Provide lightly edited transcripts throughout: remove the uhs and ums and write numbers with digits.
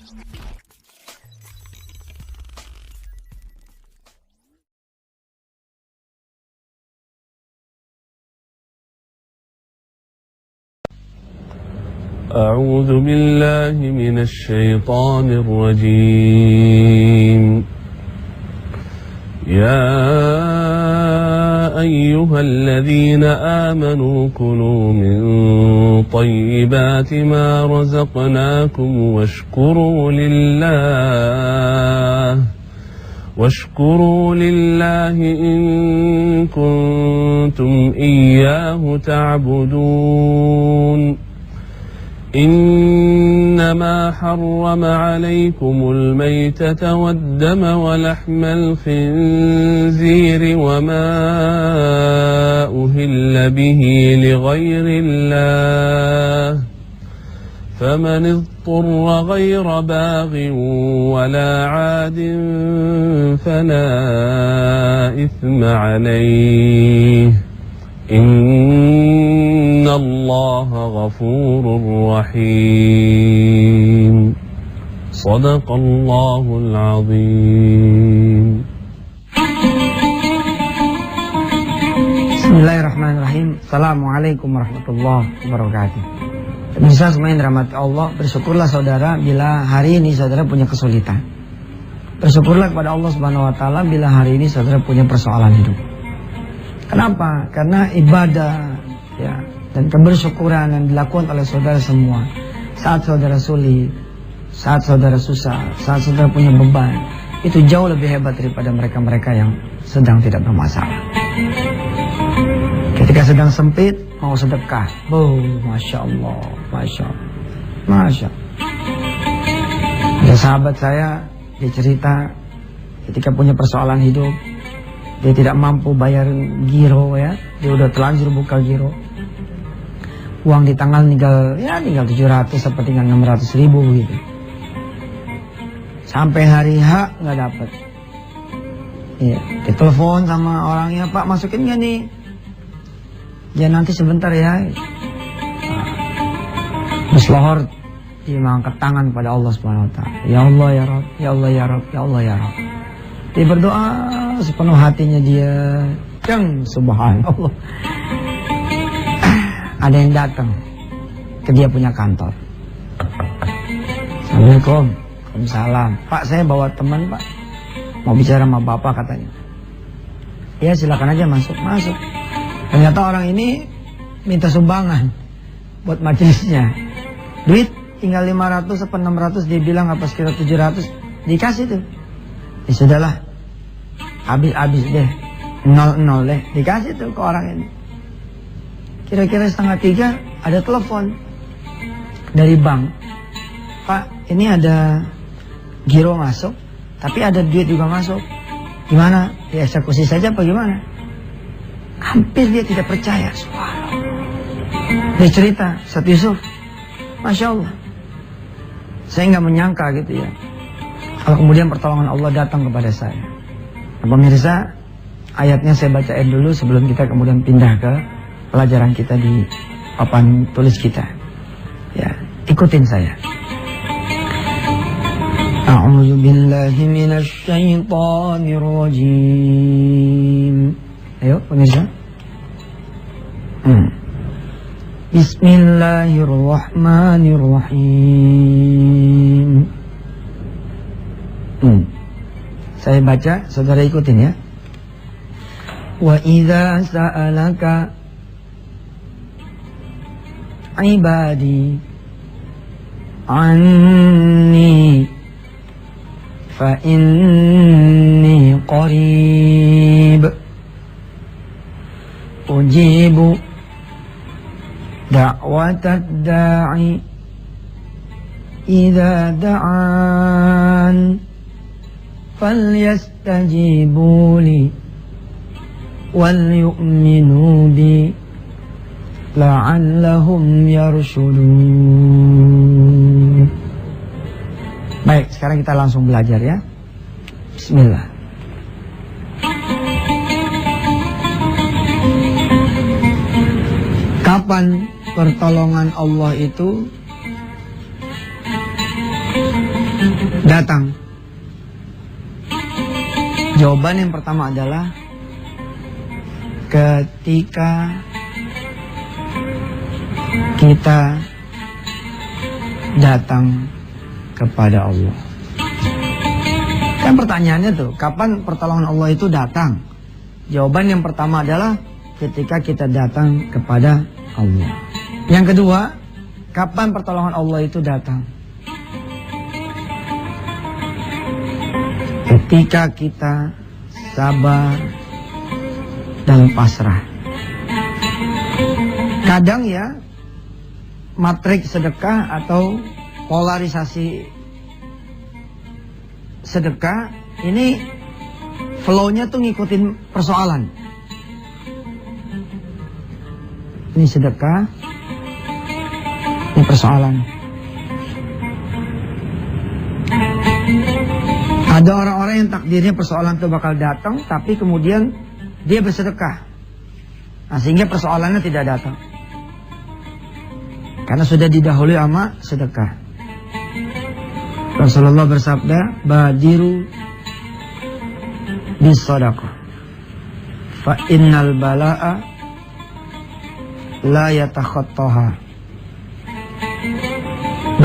أعوذ بالله من الشيطان الرجيم يا أيها الذين آمنوا كلوا من طيبات ما رزقناكم واشكروا لله إن كنتم إياه تعبدون إنما حرم عليكم الميتة والدم ولحم الخنزير وما أهل به لغير الله فمن اضطر غير باغ ولا عاد فلا إثم عليه إن الله غفور رحيم صدق الله العظيم. Bismillahirrahmanirrahim. Assalamualaikum warahmatullahi wabarakatuh. Pemirsa semua yang dirahmati Allah, bersyukurlah saudara bila hari ini saudara punya kesulitan. Bersyukurlah kepada Allah Subhanahu wa taala bila hari ini saudara punya persoalan hidup. Kenapa? Karena ibadah ya dan kebersyukuran yang dilakukan oleh saudara semua saat saudara sulit, saat saudara susah, saat saudara punya beban, itu jauh lebih hebat daripada mereka-mereka yang sedang tidak bermasalah. Ketika sedang sempit mau sedekah, masya Allah, masya Allah, masya Allah. Ada sahabat saya, dia cerita ketika punya persoalan hidup, dia tidak mampu bayar giro ya, dia udah telanjur buka giro. Uang di tangan tinggal 700 apa tinggal 600 ribu gitu. Sampai hari H nggak dapet. Iya, ditelepon sama orangnya, Pak masukin nggak nih? Ya nanti sebentar ya. Berselahor dia mengangkat tangan pada Allah Subhanahu Wa Taala. Ya Allah ya Rabb, ya Allah ya Rabb, ya Allah ya Rabb. Dia berdoa sepenuh hatinya dia, subhanallah. Ada yang datang ke dia punya kantor. Assalamualaikum. Waalaikumsalam. Pak saya bawa teman Pak, mau bicara sama Bapak katanya. Ya silakan aja masuk. Ternyata orang ini minta sumbangan buat majelisnya. Duit tinggal 500 apa 600, dia bilang apa sekitar 700, dikasih tuh. Ya sudahlah, habis deh, 0 deh, dikasih tuh ke orang ini. Kira-kira 2:30 ada telepon dari bank. Pak, ini ada giro masuk, tapi ada duit juga masuk. Gimana? Dieksekusi saja apa gimana? Hampir dia tidak percaya. Subhanallah. Dia cerita, Ustaz Yusuf, masya Allah, saya nggak menyangka gitu ya, kalau kemudian pertolongan Allah datang kepada saya. Nah, pemirsa, ayatnya saya bacain dulu sebelum kita kemudian pindah ke pelajaran kita di papan tulis kita. Ya, ikutin saya. A'udzu billahi minasy syaithanir rajim. Ayo pemirsa. Bismillahirrahmanirrahim. Saya baca, saudara ikutin ya. Wa idza sa'alaka ibadi anni fa inni qarib ujibu da'watad da'i idza da'an falyastajibu li wal yu'minu bi la'allahum yarshudun. Baik, sekarang kita langsung belajar ya. Bismillah. Kapan pertolongan Allah itu datang? Jawaban yang pertama adalah ketika kita datang kepada Allah. Kan pertanyaannya tuh, kapan pertolongan Allah itu datang? Jawaban yang pertama adalah ketika kita datang kepada Allah. Yang kedua, kapan pertolongan Allah itu datang? Ketika kita sabar dan pasrah. Kadang ya, matriks sedekah atau polarisasi sedekah ini flow-nya tuh ngikutin persoalan. Ini sedekah, ini persoalan. Ada orang-orang yang takdirnya persoalan itu bakal datang, tapi kemudian dia bersedekah. Nah, sehingga persoalannya tidak datang. Karena sudah didahului sama sedekah. Rasulullah bersabda, badiru bis sadaqah. Fa innal bala'a la yatakhattaha.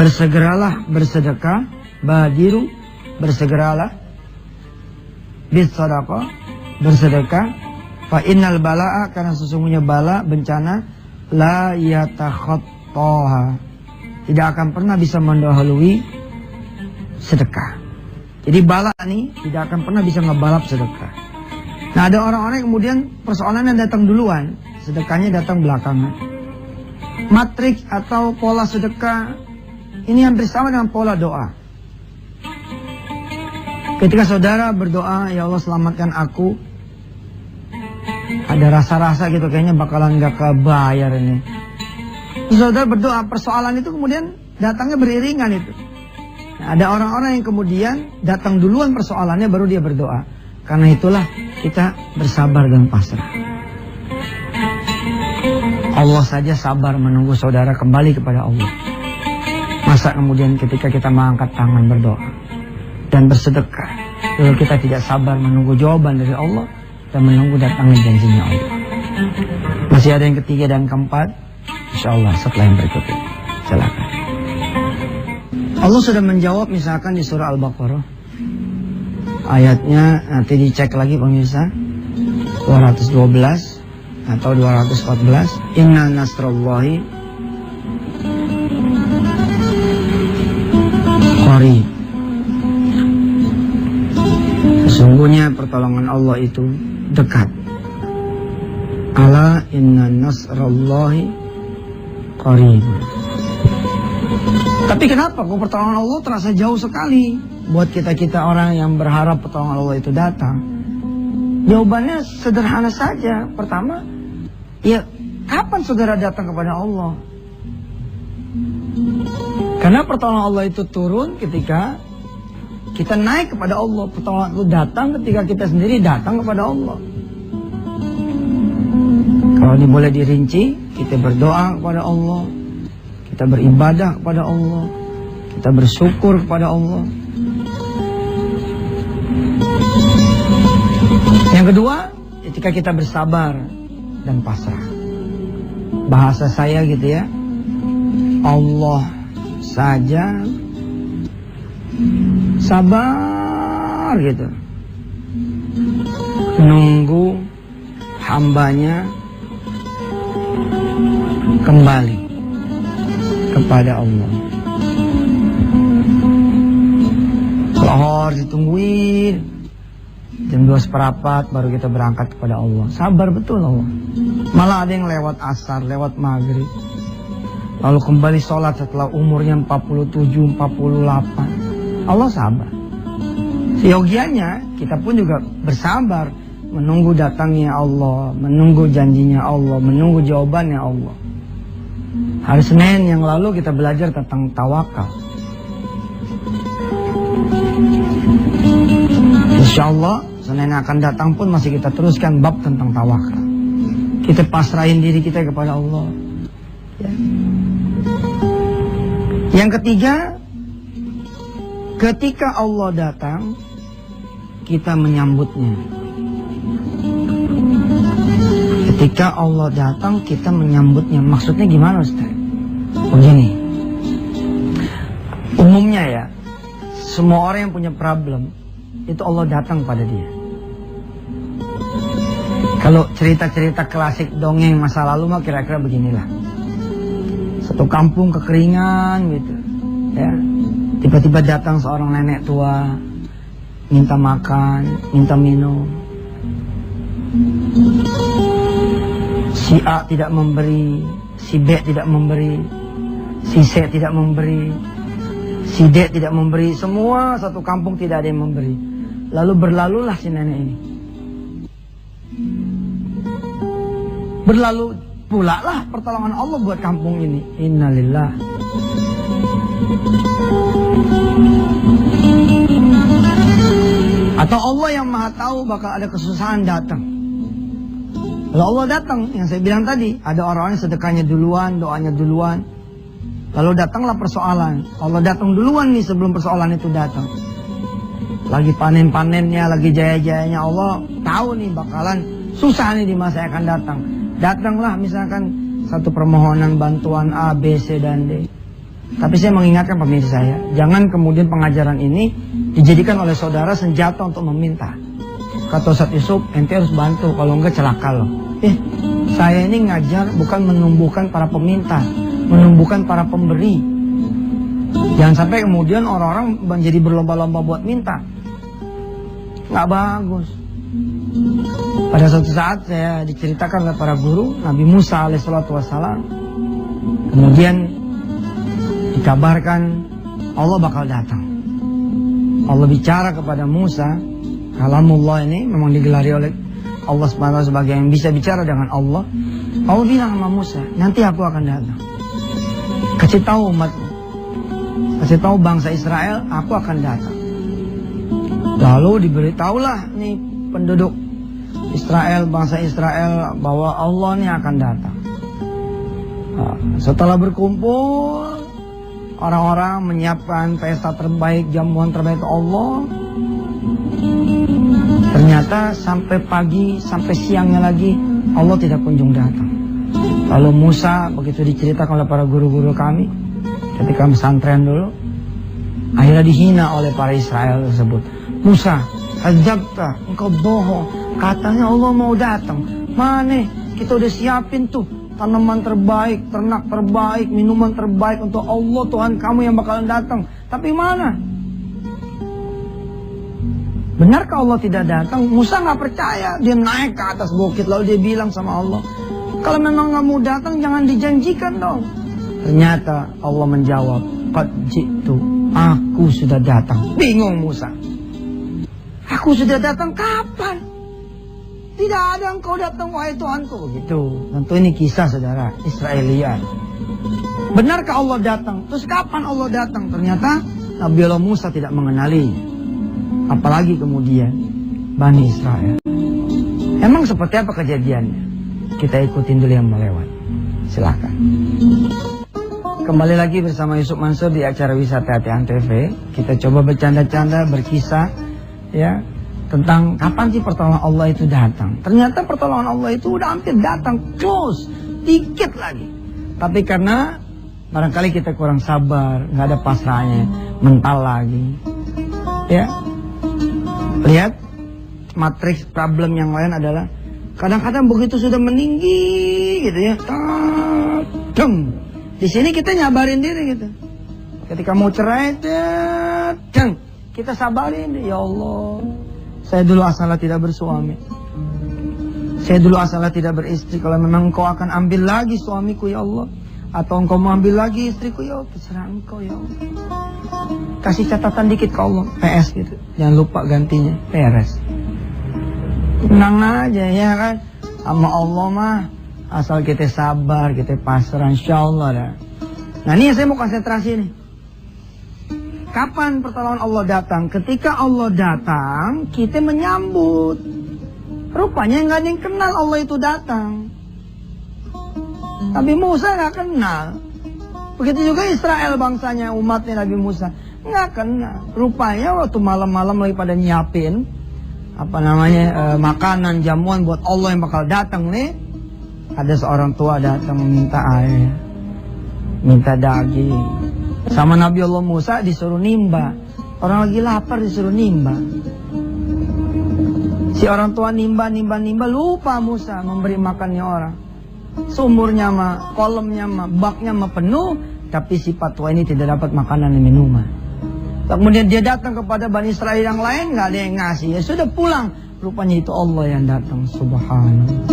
Bersegeralah bersedekah, badiru bersegeralah bis sadaqah, bersedekah, fa innal bala'a, karena sesungguhnya bala, bencana, la yatakhattaha, tidak akan pernah bisa mendahului sedekah. Jadi bala nih tidak akan pernah bisa ngebalap sedekah. Nah, ada orang-orang yang kemudian persoalannya datang duluan, sedekahnya datang belakangan. Matriks atau pola sedekah ini hampir sama dengan pola doa. Ketika saudara berdoa, ya Allah selamatkan aku, ada rasa-rasa gitu kayaknya bakalan gak kebayar ini. Terus saudara berdoa, persoalan itu kemudian datangnya beriringan itu. Nah, ada orang-orang yang kemudian datang duluan persoalannya baru dia berdoa. Karena itulah kita bersabar dan pasrah. Allah saja sabar menunggu saudara kembali kepada Allah. Masa kemudian ketika kita mengangkat tangan berdoa dan bersedekah, lalu kita tidak sabar menunggu jawaban dari Allah dan menunggu datangnya janjinya Allah. Masih ada yang ketiga dan keempat, insyaallah setelah yang berikut ini. Silakan. Allah sudah menjawab misalkan di surah Al-Baqarah. Ayatnya nanti dicek lagi pemirsa, 212 atau 214. Inna nasrallahi qarib. Sesungguhnya pertolongan Allah itu dekat. Ala inna nasrallahi qarib. Tapi kenapa kok pertolongan Allah terasa jauh sekali buat kita-kita orang yang berharap pertolongan Allah itu datang? Jawabannya sederhana saja. Pertama, ya kapan saudara datang kepada Allah? Karena pertolongan Allah itu turun ketika kita naik kepada Allah. Pertolongan itu datang ketika kita sendiri datang kepada Allah. Kalau ini boleh dirinci, kita berdoa kepada Allah, kita beribadah kepada Allah, kita bersyukur kepada Allah. Yang kedua, ketika kita bersabar dan pasrah. Bahasa saya gitu ya, Allah saja sabar gitu, nunggu hambanya kembali kepada Allah. Lohor ditungguin, jam 2:15 baru kita berangkat kepada Allah. Sabar betul Allah. Malah ada yang lewat asar, lewat maghrib, lalu kembali sholat setelah umurnya 47, 48. Allah sabar. Seyogianya kita pun juga bersabar menunggu datangnya Allah, menunggu janjinya Allah, menunggu jawabannya Allah. Hari Senin yang lalu kita belajar tentang tawakal. Insyaallah Senin akan datang pun masih kita teruskan bab tentang tawakal. Kita pasrahin diri kita kepada Allah ya. Yang ketiga, Ketika Allah datang, kita menyambutnya. Ketika Allah datang, kita menyambutnya. Maksudnya gimana, Ustaz? Begini. Umumnya ya, semua orang yang punya problem, itu Allah datang pada dia. Kalau cerita-cerita klasik dongeng masa lalu mah kira-kira beginilah. Satu kampung kekeringan gitu, ya. Tiba-tiba datang seorang nenek tua, minta makan, minta minum. Si A tidak memberi, si B tidak memberi, si C tidak memberi, si D tidak memberi. Semua satu kampung tidak ada yang memberi. Lalu berlalulah si nenek ini. Berlalu pula lah pertolongan Allah buat kampung ini. Innalillah. Atau Allah yang maha tahu bakal ada kesusahan datang. Kalau Allah datang, yang saya bilang tadi, ada orang-orang yang sedekahnya duluan, doanya duluan. Lalu datanglah persoalan. Allah datang duluan nih sebelum persoalan itu datang. Lagi panen-panennya, lagi jaya-jayanya, Allah tahu nih bakalan susah nih di masa yang akan datang. Datanglah misalkan satu permohonan bantuan A, B, C, dan D. Tapi saya mengingatkan pemirsa saya, jangan kemudian pengajaran ini dijadikan oleh saudara senjata untuk meminta. Kata Ustaz Yusuf, ente harus bantu, kalau enggak celaka loh. Saya ini ngajar bukan menumbuhkan para peminta, menumbuhkan para pemberi. Jangan sampai kemudian orang-orang menjadi berlomba-lomba buat minta. Nggak bagus. Pada suatu saat saya diceritakan oleh para guru, Nabi Musa alaihissalam, kemudian dikabarkan Allah bakal datang. Allah bicara kepada Musa, kalamullah ini memang digelari oleh Allah SWT sebagai yang bisa bicara dengan Allah. Allah bilang sama Musa, nanti aku akan datang. Kasih tahu umatmu, kasih tahu bangsa Israel, aku akan datang. Lalu diberitahulah nih penduduk Israel, bangsa Israel, bahwa Allah nih akan datang. Nah, setelah berkumpul, orang-orang menyiapkan pesta terbaik, jamuan terbaik Allah. Ternyata sampai pagi, sampai siangnya lagi, Allah tidak kunjung datang. Lalu Musa, begitu diceritakan oleh para guru-guru kami, ketika pesantren dulu, akhirnya dihina oleh para Israel tersebut. Musa, kadzabta, engkau bohong. Katanya Allah mau datang. Mana? Kita udah siapin tuh tanaman terbaik, ternak terbaik, minuman terbaik untuk Allah Tuhan kamu yang bakalan datang. Tapi mana? Benarkah Allah tidak datang? Musa nggak percaya. Dia naik ke atas bukit lalu dia bilang sama Allah, kalau memang nggak mau datang jangan dijanjikan dong. Ternyata Allah menjawab, qad ji'tu, aku sudah datang. Bingung Musa. Aku sudah datang kapan? Tidak ada engkau datang wahai Tuhanku. Begitu. Tentu ini kisah saudara Israelian. Benarkah Allah datang? Terus kapan Allah datang? Ternyata Nabi Allah Musa tidak mengenali. Apalagi kemudian Bani Israel. Emang seperti apa kejadiannya? Kita ikutin dulu yang melewat. Silakan. Kembali lagi bersama Yusuf Mansur di acara Wisata Hati Antv. Kita coba bercanda-canda, berkisah, ya, tentang kapan sih pertolongan Allah itu datang. Ternyata pertolongan Allah itu udah hampir datang, close, dikit lagi. Tapi karena barangkali kita kurang sabar, nggak ada pasrahnya, mental lagi. Ya, lihat matriks problem yang lain adalah kadang-kadang begitu sudah meninggi, gitu ya, deng. Di sini kita nyabarin diri gitu. Ketika mau cerai, deng, kita sabarin, ya Allah. Saya dulu asalnya tidak bersuami. Saya dulu asalnya tidak beristri. Kalau memang engkau akan ambil lagi suamiku ya Allah, atau engkau mau ambil lagi istriku ya Allah, terserah engkau ya Allah. Kasih catatan dikit ke Allah, PS gitu. Jangan lupa gantinya, PS. Tenang aja ya kan. Sama Allah mah asal kita sabar, kita pasrah, insyaallah dah. Nah ini saya mau konsentrasi nih. Kapan pertolongan Allah datang? Ketika Allah datang, kita menyambut. Rupanya nggak ada yang kenal Allah itu datang. Nabi Musa nggak kenal. Begitu juga Israel bangsanya, umatnya Nabi Musa. Nggak kena. Rupanya waktu malam-malam lagi pada nyiapin makanan jamuan buat Allah yang bakal datang nih, ada seorang tua datang minta air, minta daging. Sama Nabi Allah Musa disuruh nimba. Orang lagi lapar disuruh nimba. Si orang tua nimba, lupa Musa memberi makannya orang. Sumurnya mah, kolamnya mah, baknya mah penuh, tapi si tua ini tidak dapat makanan dan minuman. Kemudian dia datang kepada Bani Israel yang lain, nggak ada yang ngasih. Ya sudah pulang. Rupanya itu Allah yang datang. Subhanallah.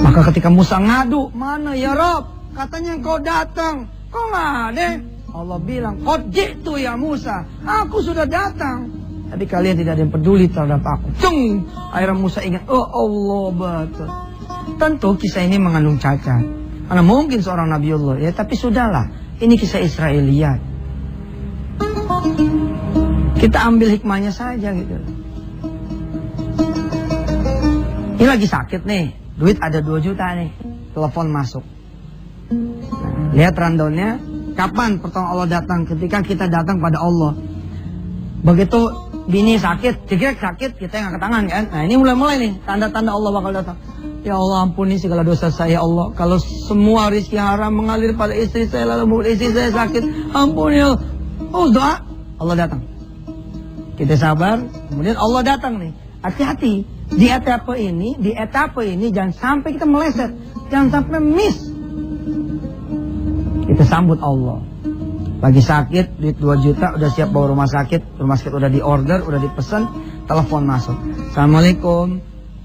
Maka ketika Musa ngadu, mana ya Rob? Katanya engkau datang, kok nggak ada? Allah bilang, qad ji'tu ya Musa, aku sudah datang. Tapi kalian tidak ada yang peduli terhadap aku. Ceng! Akhirnya Musa ingat, oh Allah betul. Tentu kisah ini mengandung cacat. Karena mungkin seorang Nabiullah, ya tapi sudahlah. Ini kisah Israiliyat. Kita ambil hikmahnya saja gitu. Ini lagi sakit nih, duit ada 2 juta nih, telepon masuk. Nah, lihat rundownnya, kapan pertolongan Allah datang? Ketika kita datang pada Allah. Begitu bini sakit, jegrek sakit, kita yang angkat tangan kan? Nah ini mulai nih, tanda-tanda Allah bakal datang. Ya Allah ampuni segala dosa saya Allah. Kalau semua rezeki haram mengalir pada istri saya, lalu membuat istri saya sakit, ampuni Allah. Oh doa, Allah datang. Kita sabar, kemudian Allah datang nih. Hati-hati, di etapa ini jangan sampai kita meleset, jangan sampai miss. Kita sambut Allah. Lagi sakit, duit 2 juta, udah siap bawa rumah sakit udah di order, udah dipesan, telepon masuk. Assalamualaikum,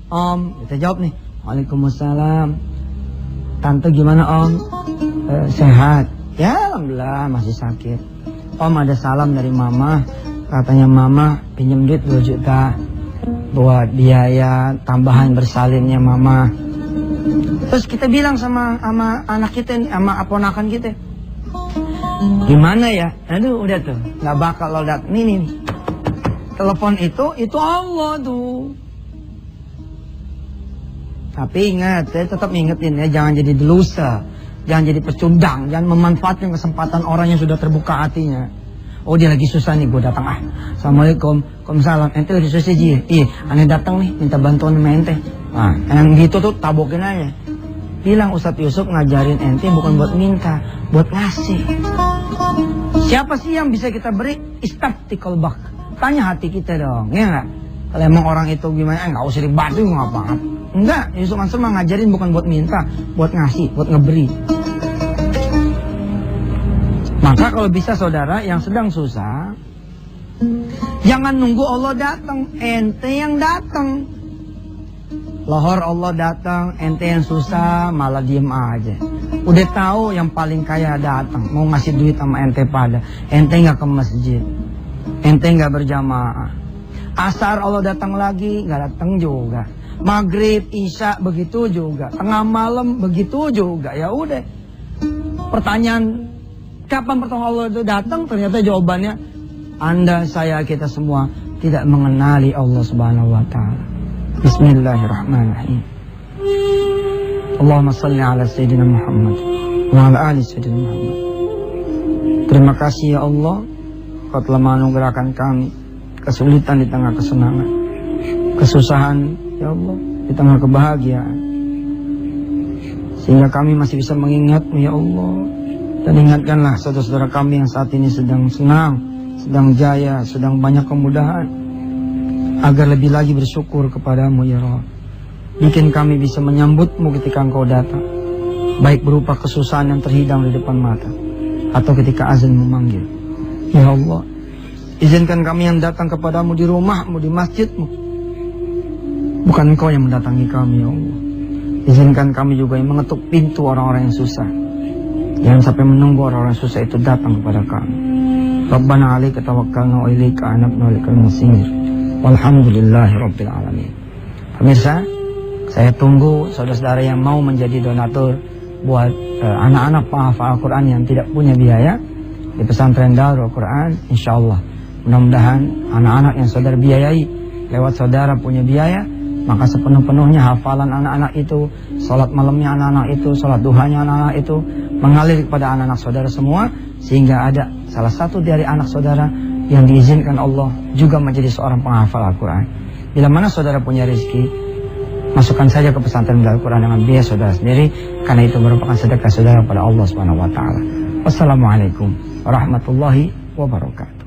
Om. Kita jawab nih, Waalaikumsalam. Tante gimana Om? Sehat. Ya Alhamdulillah masih sakit. Om ada salam dari Mama. Katanya Mama pinjam duit 2 juta buat biaya tambahan bersalinnya Mama. Terus kita bilang sama anak kita nih, sama ponakan kita, gimana ya? Aduh udah tuh, nggak bakal lo datang. Nih. Telepon itu Allah tuh. Tapi ingat, saya tetap ingetin ya, jangan jadi delusa, jangan jadi pecundang, jangan memanfaatkan kesempatan orang yang sudah terbuka hatinya. Oh dia lagi susah nih, gue datang Assalamualaikum, Waalaikumsalam. Ente lagi susah Ji? Iya, aneh datang nih, minta bantuan sama ente. Nah, yang gitu tuh tabokin aja. Bilang Ustadz Yusuf ngajarin ente bukan buat minta, buat ngasih. Siapa sih yang bisa kita beri? Istafti qalbak. Tanya hati kita dong, ya nggak? Kalau emang orang itu gimana, nggak usah dibantu, nggak apa-apa. Enggak, Yusuf Mansur mah ngajarin bukan buat minta, buat ngasih, buat ngeberi. Maka kalau bisa saudara yang sedang susah, jangan nunggu Allah datang, ente yang datang. Lohor Allah datang, ente yang susah malah diem aja. Udah tahu yang paling kaya datang, mau ngasih duit sama ente pada, ente nggak ke masjid, ente nggak berjamaah. Asar Allah datang lagi, nggak datang juga. Maghrib, Isya begitu juga, tengah malam begitu juga. Ya udah. Pertanyaan kapan pertolongan Allah itu datang? Ternyata jawabannya Anda, saya, kita semua tidak mengenali Allah Subhanahu wa taala. Bismillahirrahmanirrahim. Allahumma shalli ala sayyidina Muhammad wa ala ali sayyidina Muhammad. Terima kasih ya Allah, Kau telah menganugerahkan kami kesulitan di tengah kesenangan, kesusahan ya Allah di tengah kebahagiaan, sehingga kami masih bisa mengingat-Mu ya Allah. Dan ingatkanlah saudara-saudara kami yang saat ini sedang senang, sedang jaya, sedang banyak kemudahan, agar lebih lagi bersyukur kepadamu ya Rabb. Bikin kami bisa menyambutmu ketika Engkau datang, baik berupa kesusahan yang terhidang di depan mata, atau ketika azan memanggil. Ya Allah, izinkan kami yang datang kepadamu di rumahmu, di masjidmu, bukan Engkau yang mendatangi kami ya Allah. Izinkan kami juga yang mengetuk pintu orang-orang yang susah. Jangan sampai menunggu orang-orang susah itu datang kepada kami. Rabbana alaika tawakkalna wa ilaika anabna wa ilaikal masir. Walhamdulillahi rabbil alamin. Pemirsa, saya tunggu saudara-saudara yang mau menjadi donatur buat anak-anak penghafal Al-Quran yang tidak punya biaya di pesantren Darul Quran. Insyaallah, mudah-mudahan anak-anak yang saudara biayai lewat saudara punya biaya, maka sepenuh-penuhnya hafalan anak-anak itu, sholat malamnya anak-anak itu, sholat duhanya anak-anak itu mengalir kepada anak-anak saudara semua, sehingga ada salah satu dari anak saudara yang diizinkan Allah juga menjadi seorang penghafal Al-Quran. Bila mana saudara punya rezeki, masukkan saja ke pesantren Al-Quran dengan biaya saudara sendiri, karena itu merupakan sedekah saudara pada Allah Subhanahu wa taala. Wassalamualaikum warahmatullahi wabarakatuh.